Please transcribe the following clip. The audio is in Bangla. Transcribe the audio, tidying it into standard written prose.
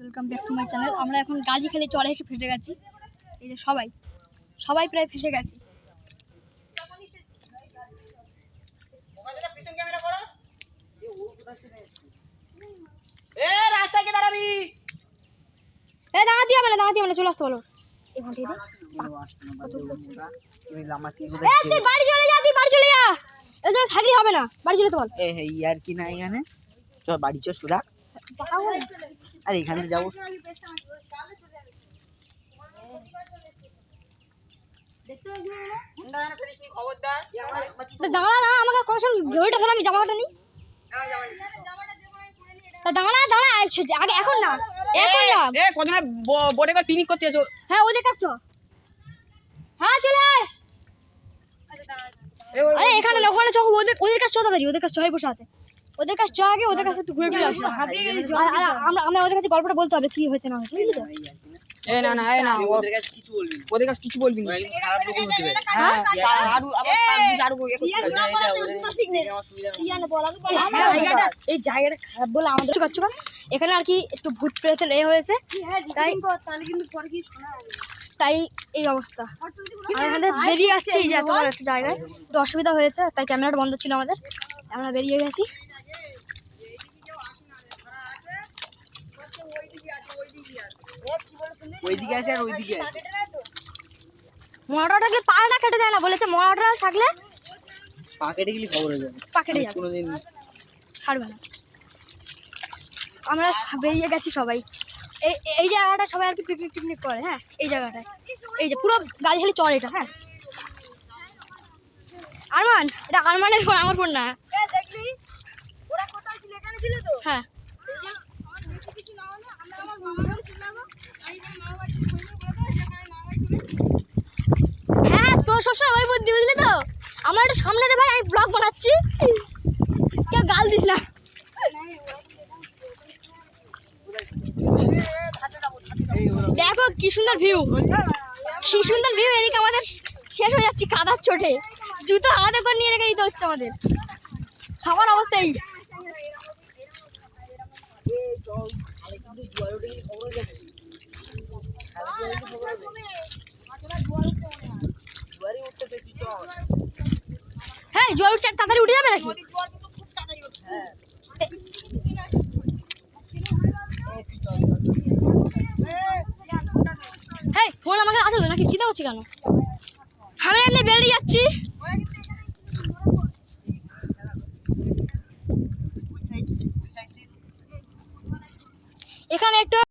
Welcome back to my channel. আমরা এখন গাজীখালি চরে এসে ফেসে গেছি। এই যে সবাই প্রায় ফেসে গেছি। দাঁড়াতে হবে না, চলে আসতে বলো এখান থেকে। তুই বাড়ি চলে যা, এখানে থাকলে হবে না, বাড়ি চলে তো বল। আর কি না এখানে চল বাড়ি চল সুদা। আর এখানে যাবো দাঁড়া না, আমাকে কখন জড়িটা ধরে আমি জামাটা নিই। দাঁড়া আগে, এখন না কতটা বোটে করে পিকনিক করতে এসো। হ্যাঁ ওদের কাছে হ্যাঁ চলে আয়। আরে এখানে না, ওখানে চল, ওদের কাছে চল তাড়াতাড়ি, ওদের কাছে চলে বসে আছে। ওদের কাছে চ আগে, ওদের কাছে একটু ঘুরে টুরে আসি। আমরা ওদের কাছে গল্পটা বলতে হবে কি হয়েছে না হয়েছে, বুঝলি তো? না ওদের কাছে কিছু বলবি না, খারাপ লোক হতে পারে। হ্যাঁ এই জায়গাটা খারাপ বলে আমাদের কাছে এখানে আর কি একটু ভূত প্রেতের হয়েছে, তাই এই অবস্থা। আর এখানে বেরিয়ে যাচ্ছে এই যে এত বড় একটা জায়গায়, একটু অসুবিধা হয়েছে, তাই ক্যামেরাটা বন্ধ ছিল আমাদের। আমরা বেরিয়ে গেছি। ওইদিকে আছে আর ওইদিকে আছে। মোটর থাকলে পাটা কেটে দেয় না বলেছে, মোটর থাকলে পা কেটে গেলে খবর হয়ে যাবে, পা কেটে যাবে, কোনোদিন ছাড়বে না। আমরা বেরিয়ে গেছি সবাই। এই জায়গাটা সবাই আর কি পিকনিক করে। হ্যাঁ এই জায়গাটায়, এই যে পুরো গাজীখালি চর এটা। হ্যাঁ আরমান, এটা আরমানের ফোন, আমার ফোন না। হ্যাঁ হ্যাঁ তো সবসময় ওই বুদ্ধি, বুঝলি তো? আমার একটু সামনে দে ভাই, আমি ব্লগ বানাচ্ছি, কেউ গাল দিস না। দেখো কি সুন্দর ভিউ, এদিকে আমাদের শেষ হয়ে যাচ্ছে কাদার চোটে, জুতো হাতে করে নিয়ে রেখে দিতে হচ্ছে আমাদের। সবার অবস্থা এই। হ্যাঁ জল উঠছে, তাড়াতাড়ি উঠে যাবে নাকি? হ্যাঁ ফোন আমাকে আছে তো নাকি, চিন্তা করছি কেন? আমরা এমনি বেরিয়ে যাচ্ছি। এখানে একটু